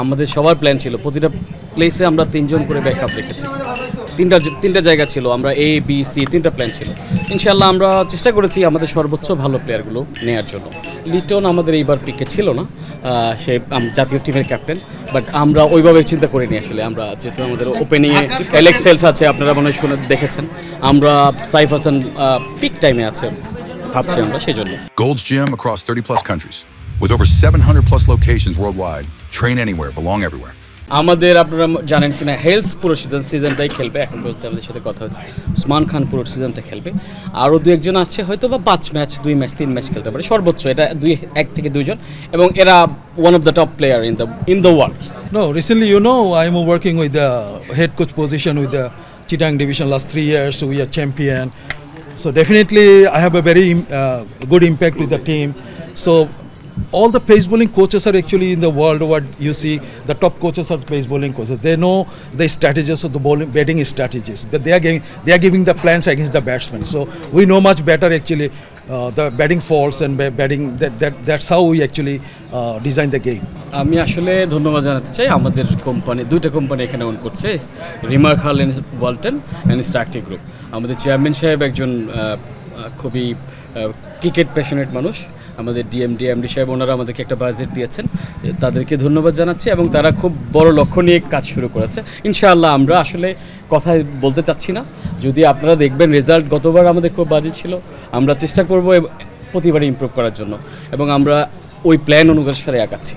আমাদের সবার প্ল্যান ছিল প্রতিটা প্লেসে আমরা 3 জন করে ব্যাকআপ রেখেছি। তিনটা জায়গা ছিল, আমরা A B C 3টা প্ল্যান ছিল। ইনশাআল্লাহ আমরা চেষ্টা করেছি আমাদের সর্বোচ্চ ভালো প্লেয়ারগুলো নেওয়ার জন্য। লিটন আমাদের এইবার পিকে ছিল না, সে জাতীয় টিমের ক্যাপ্টেন, বাট আমরা ওইভাবে চিন্তা করিনি আসলে। আমরা যেহেতু আমাদের ওপেনিংয়ে অ্যালেক্স সেলস আছে, আপনারা মনে হয় শুনে দেখেছেন, আমরা সাইফ হাসান পিক টাইমে আছে ভাবছি আমরা সেই জন্য। Gold's Gym across 30 plus countries with over 700 plus locations worldwide. Train anywhere, belong everywhere. আমাদের আপনারা জানেন কিনা হেলস পুরো সিজনটাই খেলবে। এখন পর্যন্ত আমাদের সাথে কথা হচ্ছে উসমান খান পুরো সিজনটা খেলবে। আরও 2-1 আসছে, হয়তো বা 5 ম্যাচ 2 ম্যাচ 3 ম্যাচ খেলতে পারে সর্বোচ্চ, এটা 1 থেকে 2 জন, এবং এরা one of the top player in the world. No, recently, I am working with the head coach position with the Chittagong division last 3 years, so we are champion. So definitely I have a very good impact with the team. So all the pace bowling coaches are actually in the world. What you see, the top coaches are pace bowling coaches. They know the strategies of the batting strategies. But they are giving the plans against the batsmen. So we know much better actually the batting faults and batting. That's how we actually design the game. আমি আসলে ধন্যবাদ জানাতে চাই আমাদের company, 2টা company এখানে on করছে, remark হাল এন্ড ওয়ালটন অ্যান্ড স্টার্টি গ্রুপ। আমাদের চেয়ারম্যান সাহেব একজন খুবই ক্রিকেট প্যাশনেট মানুষ। আমাদের ডিএমডি সাহেব ওনারা আমাদেরকে একটা বাজেট দিয়েছেন, তাদেরকে ধন্যবাদ জানাচ্ছি, এবং তারা খুব বড় লক্ষ্য নিয়ে কাজ শুরু করেছে। ইনশাআল্লাহ আমরা আসলে কথা বলতে চাচ্ছি না, যদি আপনারা দেখবেন রেজাল্ট, গতবার আমাদের খুব বাজেট ছিল, আমরা চেষ্টা করব প্রতিবারই ইমপ্রুভ করার জন্য, এবং আমরা ওই প্ল্যান অনুসারে আগাচ্ছি।